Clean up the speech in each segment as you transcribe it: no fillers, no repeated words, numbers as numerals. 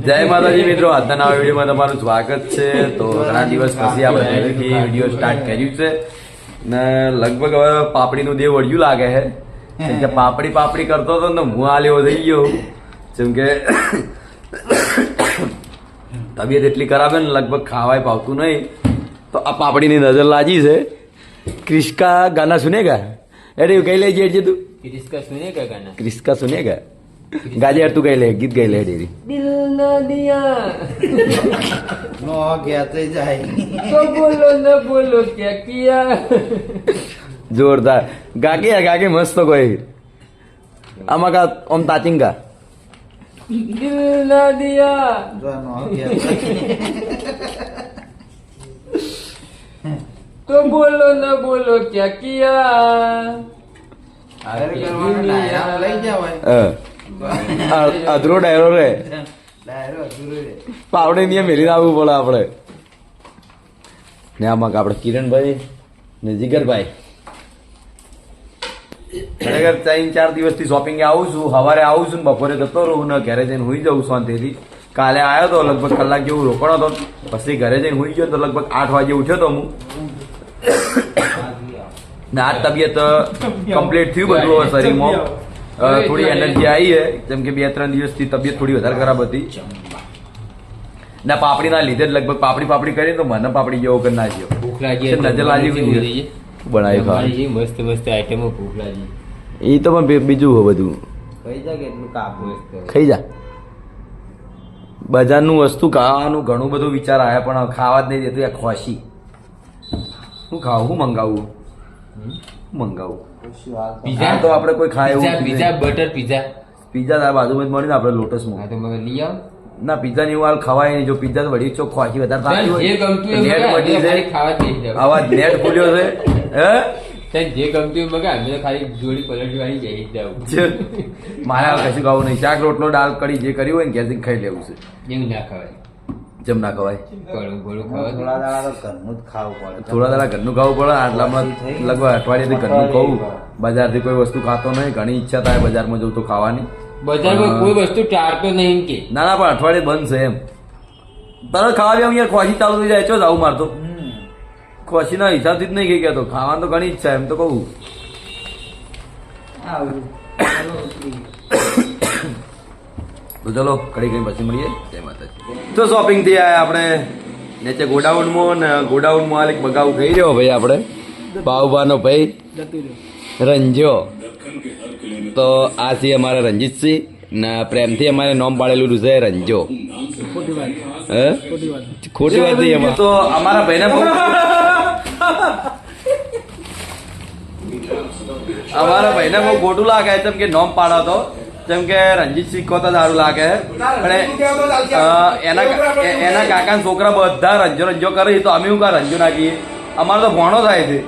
જય માતાજી મિત્રો, આજના નવા વિડીયોમાં તમારું સ્વાગત છે. તો ઘણા દિવસ પછી આપણે પહેલેથી વિડીયો સ્ટાર્ટ કર્યું છે ને લગભગ હવે પાપડીનું દેવ વળ્યું લાગે છે. કેમ કે પાપડી કરતો હતો ને હું આ લેવો થઈ ગયો. જેમ કે તબિયત એટલી ખરાબ છે ને લગભગ ખાવાય પાવતું નહીં. તો આ પાપડીની નજર લાજી છે. ક્રિસ્કા ગાના સુનેગા? અરે કઈ લઈ જઈએ તું? क्रिस्का सुनेगा गाना? क्रिस्का सुनेगा? गाजे यार तू गई ले गीत गई ले डेरी दिल न दिया નો કહેતો જાય तो बोलो न बोलो क्या किया. जोरदार गाके यार गाके मस्त कोई आमा का ओम ताचिंगा दिल न दिया જો નો કહેતો तो बोलो न बोलो क्या किया. અરે કરવાનો ડાયરો લઈ જવાય અધરો ડાયરો રે ડાયરો અધૂરો રે પાવડે ની મેલી આવવું પડે આપણે ને આમાં આપણે કિરણભાઈ ને જીગરભાઈ ખરેખર 3-4 દિવસથી શોપિંગ આવું છું. સવારે આવું છું ને બપોરે જતો રહું ને ઘરે જઈને હુઈ જવું શાંતિથી. કાલે આવ્યો તો લગભગ કલાક જેવું રોકાણો હતો, પછી ઘરે જઈને હુઈ ગયો તો લગભગ 8 વાગે ઉઠ્યો તો હું. ને આ તબિયત કમ્પ્લીટ થયું બધું હવે શરીરમાં. થોડી એનર્જી આવી છે. જેમ કે 2-3 દિવસથી તબિયત થોડી વધારે ખરાબ હતી ને પાપડીના લીધે જ લગભગ પાપડી કરીને તો મને પાપડી જેવો કરી નાખ્યો. ભૂખ લાગી નજર લાગી ગઈ. બનાવી ખાવા મસ્ત મસ્ત આઈટમો ભૂખ લાગી. એ તો પણ બીજું હોય બધું કઈ જાય કેટલું કાપું ખાઈ જા. બજારનું વસ્તુ ખાવાનું ઘણું બધું વિચાર આવ્યા પણ ખાવા જ નહીં દેતું. યા ખોશી શું ખાવું, શું મંગાવું, મંગાવું પીઝા તો આપણે કોઈ ખાય એવું પીઝા બટર પીઝા પીઝા તારા બાજુમાં જ મળી ને આપણે લોટસમાં. હા તો મને લઈ આવ. ના પીઝા ની હાલ ખવાય નહીં. જો પીઝા તો વળી ચોક ખોશી વધારે થતી જે ગમતું એ નેટ મગા, વધી અમે છે. ખાલી ખાવા જ નહીં જાવ. આવા નેટ ખુલ્યો છે હે તને જે ગમતું એ મગા, અમે તો ખાલી જોડી પલટી વાળી જઈ જ જાવ. મારે હવે કશું ખાવું નહીં. શાક રોટલો દાળ કઢી જે કર્યું હોય ને ઘેરથી ખાઈ લેવું છે. એવું ના ખવાય. જેમ ના ખવાય ગળું ગળું થોડા ખાવા. દાડા તો ઘરનું જ ખાવું પડે થોડા દાડા ઘરનું ખાવું પડે. આટલામાં લગભગ અઠવાડિયાથી ઘરનું ખાવું. બજારથી કોઈ વસ્તુ ખાતો નહીં. ઘણી ઈચ્છા થાય બજારમાં જવું તો ખાવાની. બજારમાં કોઈ વસ્તુ ટાળતો નહીં કે ના ના પણ અઠવાડિયે બંધ છે એમ. તરત ખાવા બી યાર ખોશી ચાલુ થઈ જાય. ચો આવું મારતો ખોશીના હિસાબથી જ નહીં કઈ કહેતો. ખાવાનું તો ઘણી ઈચ્છા એમ તો કહું. તો ચલો કડી કઈ પછી મળીએ. જય માતાજી. તો શોપિંગ થી આયા આપણે નીચે ગોડાઉનમાં ને ગોડાઉનમાં હાલ એક બગાવું કહી રહ્યો ભાઈ આપણે બાઉભાનો ભાઈ રંજો. તો આ છે અમારા રંજીતસિંહ ને પ્રેમથી અમારે નામ પાડેલું છે રંજો. હે ખોટી વાત નહીં એમાં. તો અમારા ભાઈને અમારા ભાઈને બહુ ખોટું લાગે જેમ કે નામ પાડો તો જેમ કે રંજીતસિંહ કહો તો સારું લાગે પણ એના કાકાના છોકરા બધા રંજો કરે તો અમે શું કા રંજો નાખીએ? અમારો તો ભણો થાય છે.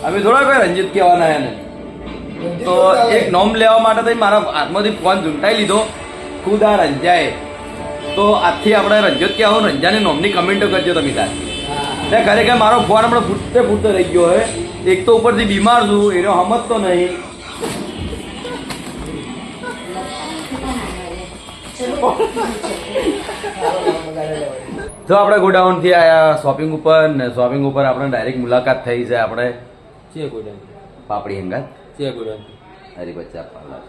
અમે થોડા કોઈ રંજીત કહેવાના એને. તો એક નોમ લેવા માટે તો મારા હાથમાંથી ફોન ઝૂંટાઈ લીધો ખુદ આ રંજાએ. તો આજથી આપણે રંજો જ કહેવું. રંજાની નોમની કમેન્ટો કરજો તમે તાર. ખરેખર મારો ફોન હમણાં ફૂટતો રહી ગયો હવે. એક તો ઉપરથી બીમાર છું એનો સમજતો નહીં. તો આપણે ગોડાઉન થી આયા શોપિંગ ઉપર ને શોપિંગ ઉપર આપણે ડાયરેક્ટ મુલાકાત થઈ છે આપણે છે ગોડાઉન પાપડી હંગાત છે ગોડાઉન હરિબચ્ચા પાર્લર.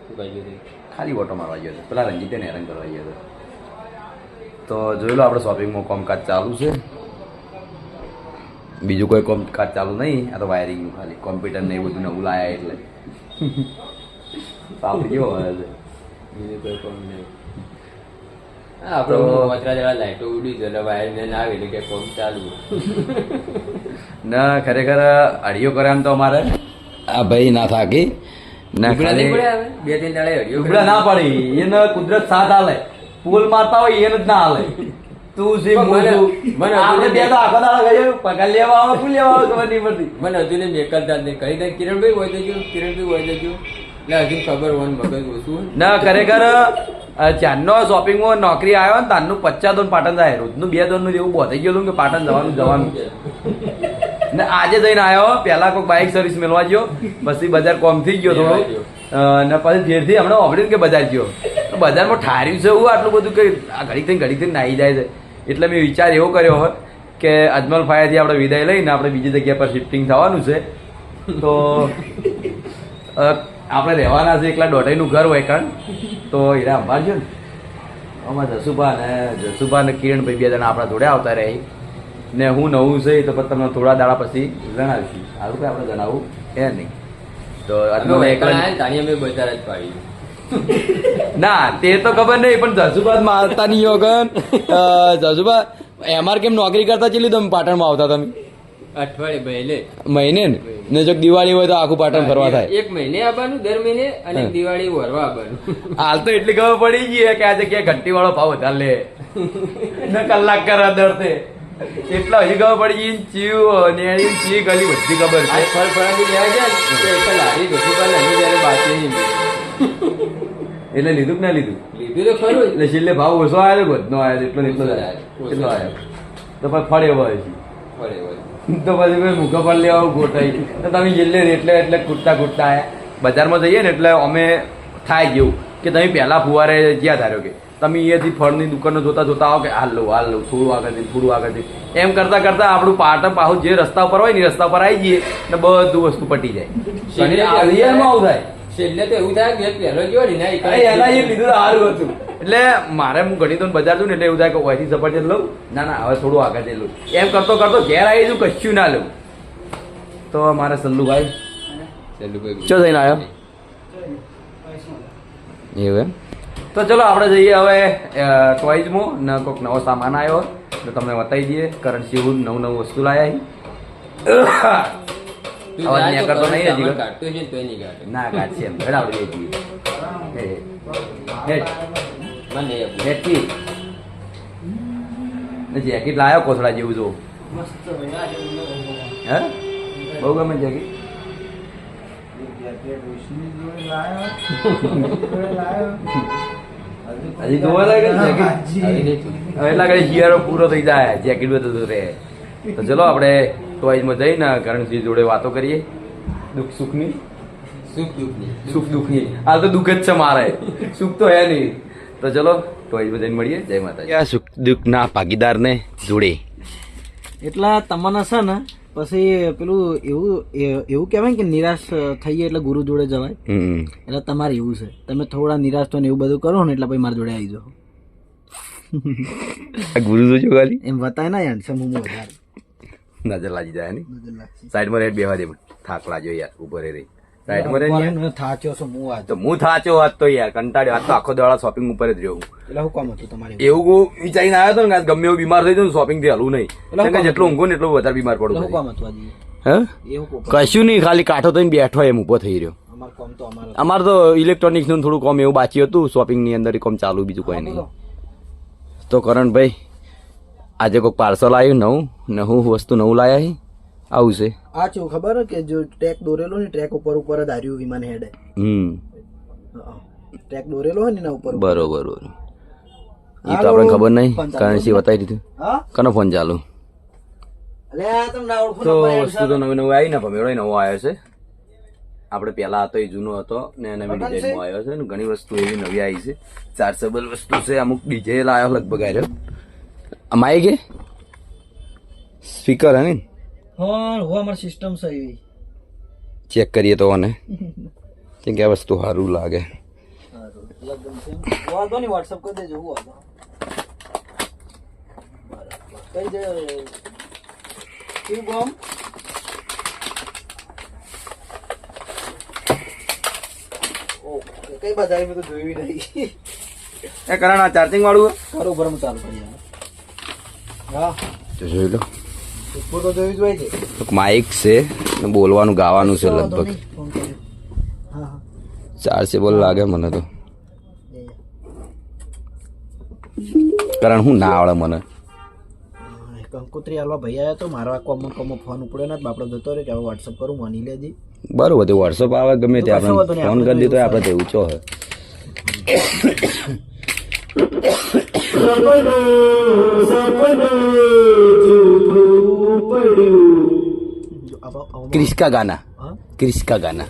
શું કહી ગયું? ખાલી ઓટો મારવા ગયો હતો. પેલા રંજીતે હેરાન કરવા ગયો હતો. તો જોઈ લો આપણે શોપિંગમાં કામકાજ ચાલુ છે. બીજું કોઈ કામકાજ ચાલુ નહીં. આ તો વાયરિંગનું ખાલી કોમ્પ્યુટર ને એવું બધું નવું લાયા એટલે પાપડી કેવો આવે છે. બીજું કોઈ કોમ નહીં. આપણે વચરા જરા લાઈટો ઉડી છે એટલે વાયર ને ના આવે એટલે કે કોમ ચાલુ. ના ખરેખર અડિયો કરે એમ તો અમારે આ ભાઈ ના થાકી ના ખાલી 2-3 દાડે હડિયો ઉભરા ના પડી. એને કુદરત સાથ હાલે. પુલ મારતા હોય એને જ ના હાલે. તું છે મને આપણે બે તો આખો દાડો ગયો પગાર લેવા આવે શું લેવા આવે ખબર નહીં પડતી. મને હજુ ને મેકલતા નહીં કહી દે કિરણભાઈ હોય જજો કિરણભાઈ હોય જજો એટલે હજુ ખબર હોય ને મગજ ઓછું. ના ખરેખર ચારનો શોપિંગમાં નોકરી આવ્યો ને તારનું 50 દોન પાટણ જાય. રોજનું 2 દોન નું એવું બોધાઈ ગયું હતું કે પાટણ જવાનું ને આજે જઈને આવ્યો. પેલા કોઈ બાઇક સર્વિસ મેળવા ગયો પછી બજાર કોમ થઈ ગયો થોડો ને પછી ફેરથી હમણાં ઓગળીને કે બજાર ગયો. બજારમાં ઠાર્યું છે એવું આટલું બધું કે આ ઘડીક નાહી જાય છે. એટલે મેં વિચાર એવો કર્યો હોય કે અજમલ ફાયાથી આપણે વિદાય લઈને આપણે બીજી જગ્યા પર શિફ્ટિંગ થવાનું છે. તો આપણે રહેવાના છે એકલા દોઢાઈનું ઘર હોય કારણ તો હીરા સંભાળજો ને. આમાં જસુભા ને કિરણભાઈ 2 જણા આપણા જોડે આવતા રહે ને હું નવું છે તો પછી તમને થોડા દાડા પછી જણાવીશું. સારું કે આપણે જણાવું એ નહીં તો અજમલ એકલા તાણી અમે બજાર જ પાડી. ના તે તો ખબર નહીં પણ જસુભા મારતા નહીં વગર જસુભા એમઆર કેમ નોકરી કરતા ચેલી તમે પાટણમાં આવતા તમે અઠવાડિયે પહેલે મહિને ને જો દિવાળી હોય તો આખું પાટણ ફરવા થાય. 1 મહિને આવવાનું દર મહિને અને દિવાળી વરવા આવવાનું. હાલ તો એટલી ખબર પડી ગઈ કે આ જગ્યાએ ઘંટી વાળો ભાવ વધારે લે ને કલાક કરા દરતે એટલા હજી ખબર પડી ગઈ ચીવ નેળી ચી ગલી બધી ખબર આ છે. ફળ ફળાથી લેવા જાય ને તો એક લારી દુકાન નહીં જ્યારે બાકી નહીં એટલે લીધું કે ના લીધું લીધું તો ખરું જ. એટલે છેલ્લે ભાવ ઓછો આવ્યો બધનો આવ્યો એટલો એટલો જ આવ્યો. કેટલો આવ્યો તો પછી ફળે હોય છે ફળે વળે. તો પછી કોઈ મુખો પર લેવા ગોઠાઈ તો તમે છેલ્લે એટલે કૂટતા આવ્યા. બજારમાં જઈએ ને એટલે અમે થાય જેવું કે તમે પહેલા ફુવારે જ્યાં ધાર્યો કે તમે અહીંયાથી ફળની દુકાનો જોતા આવો કે હાલ લો થોડું આગળથી એમ કરતા આપણું પાટણ પાછું જે રસ્તા ઉપર હોય ને એ રસ્તા પર આવી જઈએ ને બધું વસ્તુ પટી જાય. રિયલમાં આવું થાય. છેલ્લે તો એવું થાય કે પહેલો ગયો ને એના એ લીધું તો સારું હતું. એટલે મારે હું ઘણી તો બજાર છું ને એટલે એવું થાય કે ઓયથી સફરજન લઉં ના હવે થોડું આગળ જઈ લઉં એમ કરતો ઘેર આવી જઉં કશું ના લઉં. તો મારે સલ્લુભાઈ ચો જઈને આવ્યો એવું એમ. તો ચલો આપણે જઈએ હવે ટોયઝમાં ને કોઈક નવો સામાન આવ્યો તો તમને બતાવી દઈએ. કરન્સી હું નવું વસ્તુ લાયા અવાજ નહીં કરતો નહીં હજી કાઢતો છે તો નહીં કાઢે. ના કાઢશે એમ ઘણા આપણે જઈએ મને જેકેટ લાયો કોથળા જેવું જો હે બહુ ગમે જેકેટ. હજી જોવા લાગે જેકેટ એટલા ઘડી શિયાળો પૂરો થઈ જાય જેકેટ બધું રહે. તો ચલો આપણે ટોયઝમાં જઈને કરણસિંહ જોડે વાતો કરીએ દુઃખ સુખની સુખ દુઃખની. હાલ તો દુઃખ જ છે મારે સુખ તો હે નહીં. તો ચલો ટોયઝમાં જઈને મળીએ. જય માતાજી. સુખ દુઃખના ભાગીદારને જોડે એટલા તમને છે ને પછી પેલું એવું કહેવાય કે નિરાશ થઈએ એટલે ગુરુ જોડે જવાય. એટલે તમારે એવું છે તમે થોડા નિરાશ તો ને એવું બધું કરો ને એટલે પછી મારા જોડે આવી જાઓ. ગુરુ જોજો ખાલી એમ બતાય ના યાર સમૂહ વધારે નજર લાગી જાય ને. સાઈડમાં રેડ બેવા દે થાક લાજો યાર ઉપર રહી સાઈડમાં રહી થાચ્યો છો હું આજ તો હું થાચો હાથ તો યાર કંટાળ્યો આજ તો આખો દાડા શોપિંગ ઉપર જ રહ્યો. એટલે હું કામ હતું તમારે એવું વિચારીને આવ્યો હતો ને ગમે એવું બીમાર થઈ જાય શોપિંગ થી હલવું નહીં. જેટલું ઊંઘું ને એટલું વધારે બીમાર પડું. હું કામ હતું આજે હે એવું કશું નહીં ખાલી કાંઠો થઈને બેઠો એમ ઉભો થઈ રહ્યો. અમારું કામ તો અમારે તો ઇલેક્ટ્રોનિક્સ નું થોડું કામ એવું બાકી હતું શોપિંગ ની અંદર કામ ચાલુ બીજું કોઈ નહીં. તો કરણભાઈ આજે કોઈ પાર્સલ આવ્યું નવું ને હું વસ્તુ નવું લાયા આવું છે. આ શું ખબર કે જો ટ્રેક દોરેલો ને ટ્રેક ઉપર જ હાર્યું વિમાન હેડ ટ્રેક દોરેલો હોય ને એના ઉપર બરોબર એ તો આપણે ખબર નહીં કરન્સી બતાવી દીધું. કનો ફોન ચાલુ તો વસ્તુ તો નવી નવી આવી ને ભમેડો નવો આવ્યો છે. આપણે પેલા હતો એ જૂનો હતો ને નવી ડિઝાઇનમાં આવ્યો છે ને ઘણી વસ્તુ એવી નવી આવી છે. ચાર્જેબલ વસ્તુ છે અમુક ડીજે લાવ્યો લગભગ આવ્યો આમાં આવી ગઈ સ્પીકર હે ને હા અમારી સિસ્ટમ છે એવી ચેક કરીએ તો ને કેમ કે આ વસ્તુ સારું લાગે. વાંધો નહીં વોટ્સઅપ કરી દેજો હું વાંધો કઈ જે બોમ્બ કઈ બાજુ આવી મેં તો જોયું નહીં. એ કરણ આ ચાર્જિંગ વાળું કરો ઉપર હું ચાલુ કરી હા તો જોઈ લો. ઉપર તો જોયું જ હોય છે. માઇક છે ને બોલવાનું ગાવાનું છે લગભગ હા હા ચાર્જેબલ લાગે મને તો. કારણ હું ના આવડે મને કંકોત્રી હાલવા ભાઈ આવ્યા તો મારા કોમમાં ફોન ઉપડ્યો ને બાપડો જતો રહ્યો કે હવે વોટ્સઅપ કરું માની લેજે. બરોબર તે વોટ્સઅપ આવે ગમે તે આપણે ફોન કરી દીધો આપણે તો ઊંચો હે. ક્રિસ્કા ગાના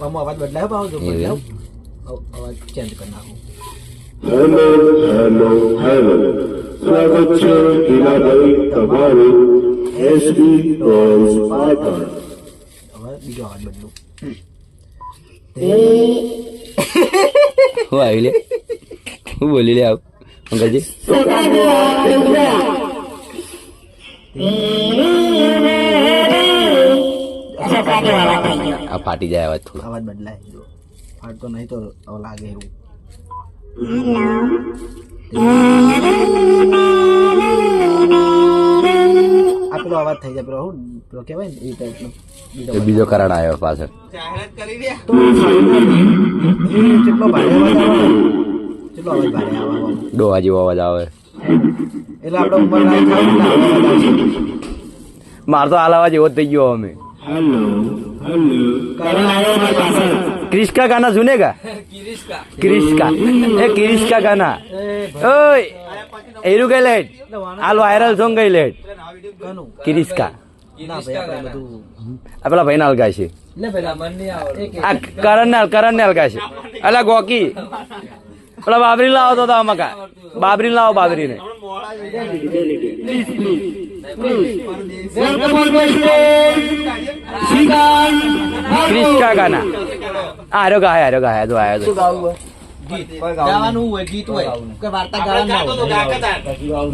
અવાજ બદલાયો પાવ જો અવાજ ચેન્જ કરી નાખું. હેલો હેલો હેલો સ્વાગત છે હીરાભાઈ તમારું એસબી ટોલ્સ પાટણ. હવે બીજો અવાજ બદલું. હું આવી લે હું બોલી લે આવ અંકલજી આ ફાટી જાય અવાજ થોડો. અવાજ બદલાય જો ફાટતો નહીં તો હવે લાગે એવું. આ પેલો અવાજ થઈ જાય પેલો હું પેલો કહેવાય ને એ ટાઈપનો એ બીજો કરાડ આવ્યો પાછળ. તો કેટલો ભારે અવાજ આવે કેટલો અવાજ ભારે આવે ડોહા જેવો અવાજ આવે. એટલે આપણે ઉંમર લાયક થાય એટલે અવાજ આવશે. માર તો હાલ અવાજ એવો જ થઈ ગયો અમે. क्रिश का गाना सुनेगा क्रिश का क्रिश का गाना ओए एरू गई लेट हाल वायरल सॉन्ग गई लेट કનું ક્રિશ કા ના ભાઈ આપણે બધું આ પેલા ભાઈ ના હલગાય છે લે પેલા મન નહીં આવે આ કરણ ને હલગાય છે અલા ગોકી પેલા બાબરી લાવો તો મકા બાબરી લાવો બાબરી ને ક્રિશ કા ગાના આરો ગાય જો આયો તો ગાવાનું હોય ગીત હોય કે વાર્તા ગાવાનું ના હોય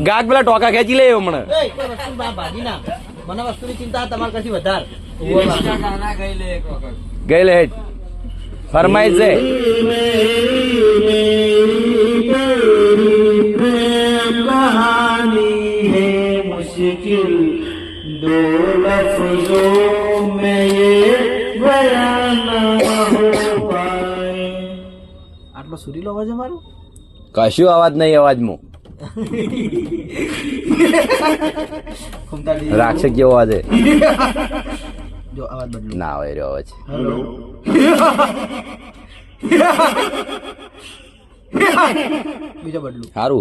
ગાગ પેલા ટોકા ખેંચી લે હમણાં એ કોઈ વસ્તુ ભાગી ના મને વસ્તુની ચિંતા તમારે કરતી વધારે ગઈ લેટ ફરમાઈશ છે कहानी है मुश्किल दो लफ्जों में ये बयान हो पाए. આટલો સુરીલો અવાજ અમારો કશું અવાજ નહીં અવાજમાં રાક્ષસ જેવો અવાજ છે. જો અવાજ બદલો ના આવે રહ્યો અવાજ હેલો બીજો બદલું સારું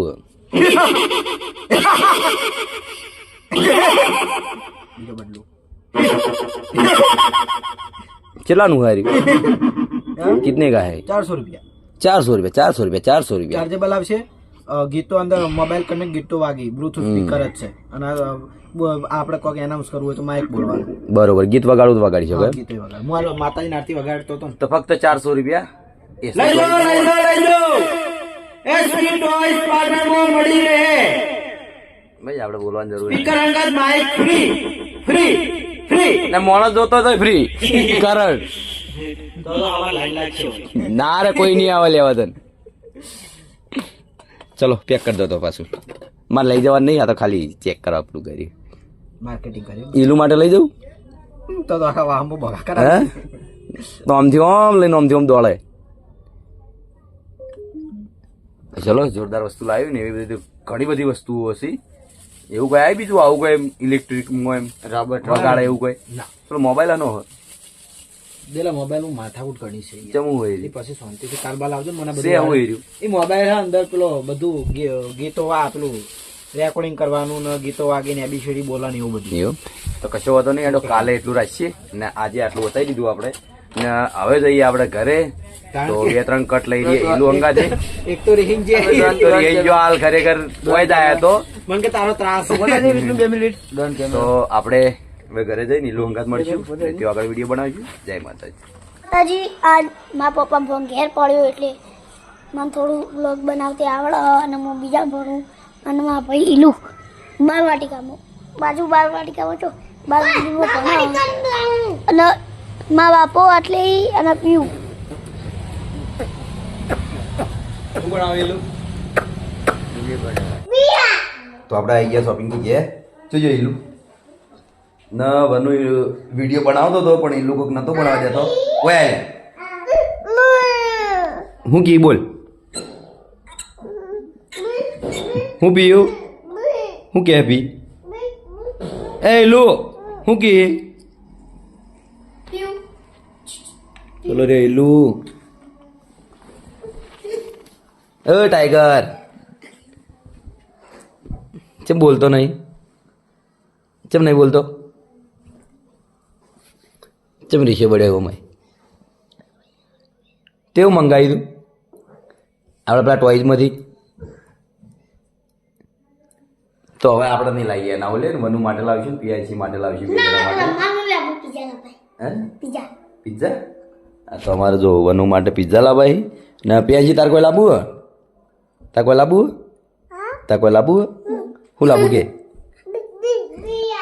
બીજો બદલું કેટલાનું હારી કિતને કા હે 400 રૂપિયા 400 રૂપિયા ચાર્જેબલ આવશે ગીતો અંદર મોબાઈલ કનેક્ટ ગીતો વાગી બ્લુટૂથ સ્પીકર જ છે અને આપણે કોઈ એનાઉન્સ કરવું હોય તો માઇક બોલવાનું બરોબર ગીત વગાડવું તો વગાડી શકો એમ? ગીતો વગાડ હું માતાજી આરતી વગાડતો હતો ને. તો ફક્ત 400 રૂપિયા લઈ લો એસબી ટોલ્સ પાટણમાં મળી રહે. ભાઈ આપણે બોલવાની જરૂર સ્પીકર અંગત માઇક ફ્રી ફ્રી ફ્રી. ને મોણસ જોતો તો ફ્રી કરણ તો આવા લાઈન લાગશે. ના રે કોઈ નહીં આવે લેવા તને. ચલો પેક કરી દો તો પાછું મારે લઈ જવા નહીં આ તો ખાલી ચેક કરવા આપણું કરી માર્કેટિંગ કર્યું ઈલું માટે લઈ જવું તો આખા વાહમાં બગા હે કરાવે તો આમથી આમ લઈને આમથી આમ દોડે. ચલો જોરદાર વસ્તુ લાવ્યું ને એવી બધી ઘણી બધી વસ્તુઓ હશે. એવું કઈ આવી બીજું આવું કઈ ઇલેક્ટ્રિક એમ રબર વગાડે એવું કઈ પેલો મોબાઈલ આનો હોય દેલા મોબાઈલ હું માથાકૂટ કરી છે ચમું હોય એ પછી શાંતિથી કારબાલ આવજો ને મને સે આવું બધું રહ્યું એ મોબાઈલ અંદર પેલો બધું ગીતો પેલું રેકોર્ડિંગ કરવાનું ને ગીતો વાગીને એબીસીડી બોલવાનું એવું બધું. એવું તો કશો વાંધો નહીં એનો કાલે એટલું રાખીએ ને આજે આટલું બતાવી દીધું આપણે ને હવે જઈએ આપણે ઘરે તો 2-3 કટ લઈ લઈએ એલું અંગા છે એક તો રીહિંગ જે તો એ જો હાલ ખરેખર હોય જાય તો મને કે તારો ત્રાસ 2 મિનિટ તો આપણે હવે ઘરે જઈને નીલું અંગાત મળીશું તે આગળ વિડીયો બનાવીશું. જય માતાજી. હજી આજ મારા પપ્પા ફોન ઘેર પડ્યો એટલે મને થોડું વ્લોગ બનાવતી આવડે અને હું બીજા ભણું અને મારા ભાઈ ઈલું બારવાટિકામાં બારવાટિકામાં છો બારવાટિકામાં ભણાવે અને મારા બાપો એટલે અને પીવું તો આપણે આવી ગયા શોપિંગ થી ગયા જોજો ઈલું ના વનુ વિડીયો બનાવતો હતો પણ ઈલું કોઈક નતો બનાવવા દેતો. ઓય હું કી બોલ હું પીયું હું કે પી એ ઈલુ હું કી ચલો રે ઈલુ એ ટાઈગર ચમ બોલતો નહીં ચમ નહીં બોલતો ચમ રીશે બડે એવો મેં તેવું મંગાવી દઉં આપણે પેલા ટોયઝમાંથી તો હવે આપણે નહીં લાવીએ ના ઓલે ને વનુ માટે લાવીશું ને પીઆઈસી માટે લાવીશું ના માટે રમવાનું લાવું પીઝા ના ભાઈ હે પીઝા પિઝા આ તો અમારે જો વનુ માટે પિઝા લાવાય ને પીઆઈસી તાર કોઈ લાવવું હે તાર કોઈ લાવવું તાર કોઈ લાવવું શું લાવવું કે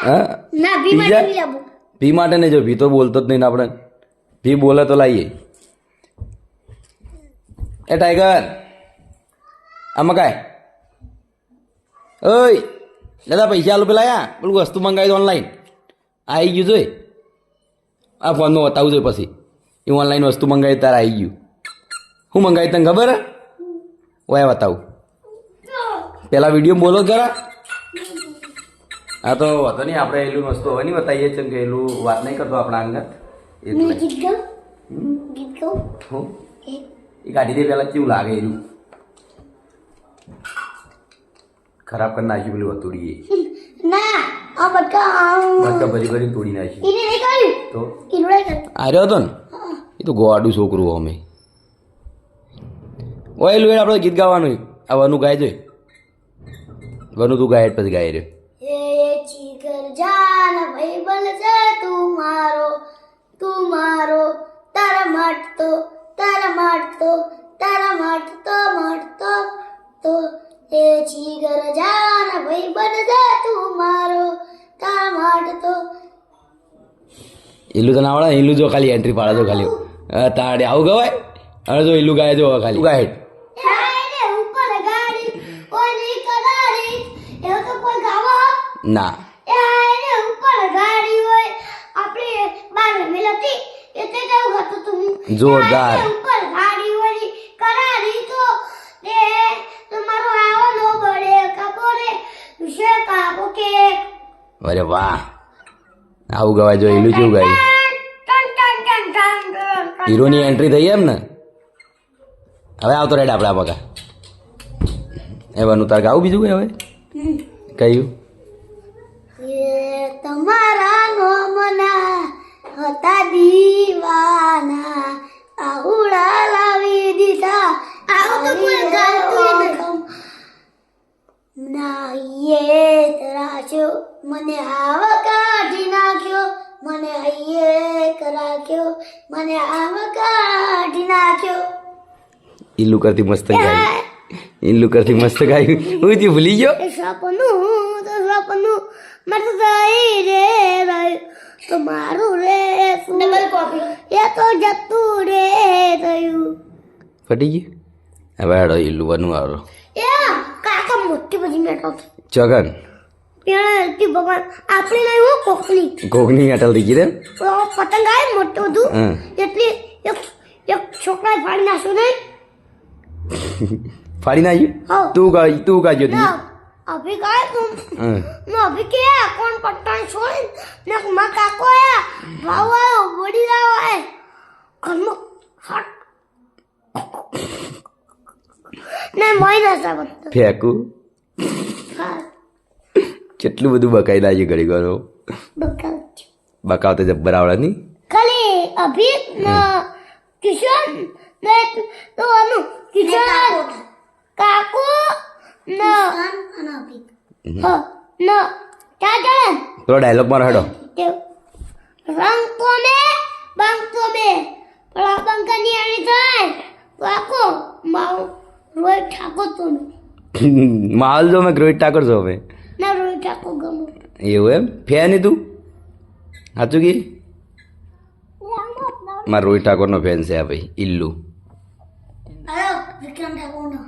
હા ના ભી પીઝા? માટે બી લાવું ભી માટે નહીં જો ભી તો બોલતો જ નહીં ને આપણે ભી બોલે તો લાવીએ એ ટાઈગર આમાં કાંઈ ઓય દાદા પૈસા આલો પેલા યા પેલું વસ્તુ મંગાવી દો ઓનલાઈન આવી ગયું જોઈ આ ફોનમાં બતાવું જોઈએ પછી એ ઓનલાઈન વસ્તુ મંગાવી તારે આવી ગયું શું મંગાવી તને ખબર હે ઓય બતાવું પેલા વિડીયો બોલો જરા હા તો વાંધો નહીં આપણે એલું વસ્તુ હવે નહીં બતાવીએ છે કે એલું વાત નહીં કરતો આપણા અંગત મેં એટલે ગીત ગાઉં ગીત ગાઉં હું એ કાઢી દે પેલા કેવું લાગે એલું ખરાબ કરી નાખ્યું પેલું હતુડીએ ના આ બટકા બટકા ભરી ભરી તોડી નાખ્યું એને નહીં કર્યું તો ઈરોડે કર્યું આર્યો હતો ને એ તો ગોવાડું છોકરું અમે ઓય એલું આપણે ગીત ગાવાનું આ વનુ ગાય છે વનુ તું ગાય પછી ગાય રે એ ચીકર જાન ભાઈ બનશે તું મારો તારા માટતો તો એ ચીકર જાન ભાઈ બનશે તું મારો તારા માટતો એલું તો ના આવડે એલું જો ખાલી એન્ટ્રી પાડે જો ખાલી તાડે આવું ગવાય હવે જો એલું ગાય જો ખાલી ગાય એને ઉપર ગાડી ઓલી કરારી એવું તો કોઈ ગાવો ના એને ઉપર ગાડી હોય આપણી બાર મિલતી એટલે કેવું હતું તું જોરદાર. એને ઉપર ગાડી હોય કરારી તો એ તમારો આવો નો બળે કબોરે વિશે કાબો કે અરે વાહ આવું ગવાય જો એલું કેવું ગાય હીરોની એન્ટ્રી થઈ એમ ને હવે આવતો રેડ આપણે આ પગા એ બનું તાર ગાવું બીજું કઈ હવે કયું એ તમારા નોમના હતા દીવાના આહુડા લાવી દીધા આવું તો કોઈ ગાતું ના યે તરાજો મને આવ કાઢી નાખ્યો મને હૈયે કરાખ્યો મને આવ કાઢી નાખ્યો ઈલ્લુ કરતી મસ્ત ગાયું ઈલ્લુ કરતી મસ્ત ગાયું હું તી ભૂલી ગયો એ સપનું મત જાય રે રહ્યું તમારું રે ડબલ કોપી એ તો જતું રે રહ્યું ફટી ગયું હવે હેડો ઈલ્લુ બનું આવડો એ કાકા મોટી બધી મેટો ચગન પેણાથી ભગવાન આપણે નહીં હું કોકની કોકની અટલ થઈ ગઈ રે પતંગ આવે મોટું બધું હા. એટલે એક છોકરાએ ફાડી નાખ્યું નહીં ફાડી નાખ્યું હા. તું ગાજો તી ના અભી ગાય તું હા ના અભી કે કોણ પટ્ટાણ છોડી ને માં કાકો આયા ભાવ આયો બડી લાવ આય ઘરમાં હટ ને મોઈ ના સાબત ફેંકું હા કેટલું બધું બકાઈ નાખ્યું ઘડી કરો બકાલ બકાવ તો જબ્બર આવડે નહીં ખાલી અભી કિશન ને તો અનુ કિશન કાકો ન હા ન ચાચા પેલો ડાયલોગ મારો હેડો રંગ તો મે બંગ તો મે પડા બંકની આની થાય કાકો માઉ રોય ઠાકોર તો માલ જો મેં રોહિત ઠાકોર છો હવે ના રોય ઠાકોર ગમો એવું એમ ફે નહીં તું સાચું કી મારા રોહિત ઠાકોરનો ફેન છે આ ભાઈ ઇલ્લુ અરે વિક્રમ ઠાકોર નો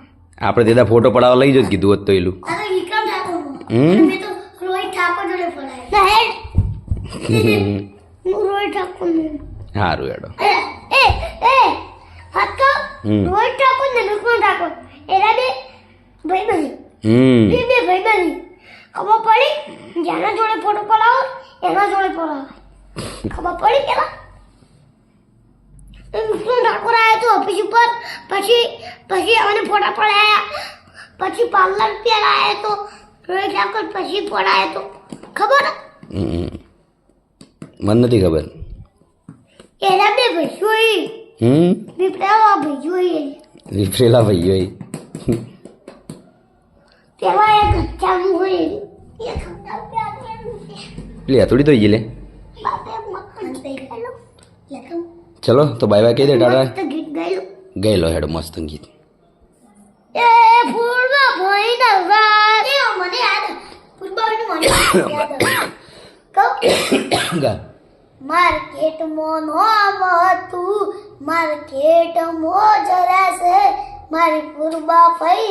આપણે તેના ફોટો પડાવવા લઈ જત કીધું હોત તો ઇલ્લુ અરે વિક્રમ ઠાકોર નો હમ? મેં તો રોહિત ઠાકોર જોડે પડાય ના હેડ હું રોહિત ઠાકોર નો સારું હેડો એ હક્કો રોહિત ઠાકોર ને વિક્રમ ઠાકોર એના બે ભાઈ બની બે ભાઈ બની ખબર પડી જેના જોડે ફોટો પડાવો એના જોડે પડાવો ખબર પડી પેલા વિક્રમ ઠાકોર આવ્યા તો ઓફિસ ઉપર પછી અમને ફોટા પડાયા પછી પાર્લર પેલા આવ્યા તો રોહિત ઠાકોર પછી પડાયા તો ખબર મને નથી ખબર એના બે ભાઈ જોઈ હમ વિપરાવા ભાઈ જોઈએ વિફરેલા ભાઈઓ એ પેલા એક ગચ્ચાનું હોય એ ખવડાવતા પેલી હથોડી તો ઈ લે બાપે મક્કન થઈ ગયેલો લખમ ચલો તો બાય બાય કહી દે ટાટા તો ગીત ગાયું ગયેલો હેડ મસ્ત ગીત એ ફૂલમાં ભોઈના રાત એ મને યાદ ફૂલબાનું મને યાદ કહું ગા માર્કેટમાં નોમ હતું માર્કેટમાં જરાસે મારી પૂર્બા ફઈ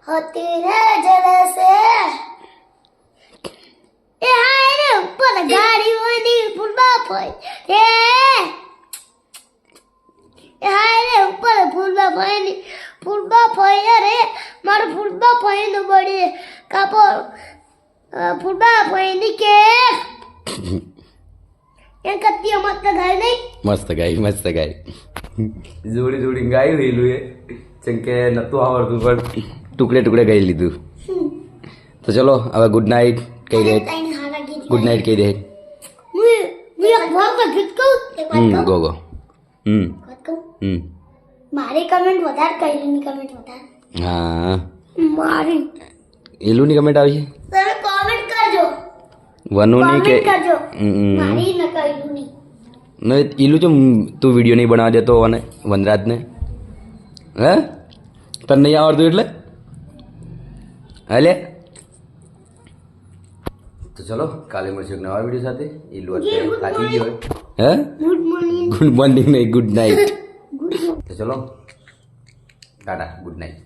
હતી રે જરાસે એ હાય રે ઉપર ગાડી હોની પૂર્બા ફઈ એ હાય રે ઉપર પૂર્બા ફઈ રે મારું પૂર્બા ફઈ નું બડી કાપો પૂર્બા ફઈ ની કે એ કત્તી મત ગાય નહીં મસ્ત ગાય જોડી જોડી ગાયું હેલું એ જેમ કે નતું આવડતું પણ ટુકડે ટુકડે ગાઈ લીધું તો ચલો હવે ગુડ નાઇટ કહી દે ગુડ નાઇટ કહી દે ગો ગો મારી કમેન્ટ વધારે કઈની કમેન્ટ વધારે હા મારી એલુની કમેન્ટ આવી તમે કોમેન્ટ કરજો વનુની કે કોમેન્ટ કરજો મારી ન કઈની ન એલું ચમ તું વિડીયો નહીં બનાવવા દેતો અને વનરાજને હે તને નહીં આવડતું એટલે હાલે તો ચલો કાલે મળશું એક નવા વિડીયો સાથે એલું અત્યારે થાકી ગયો હોય હે ગુડ મોર્નિંગ ગુડ મોર્નિંગ નહીં ગુડ નાઇટ તો ચલો ટાટા ગુડ નાઇટ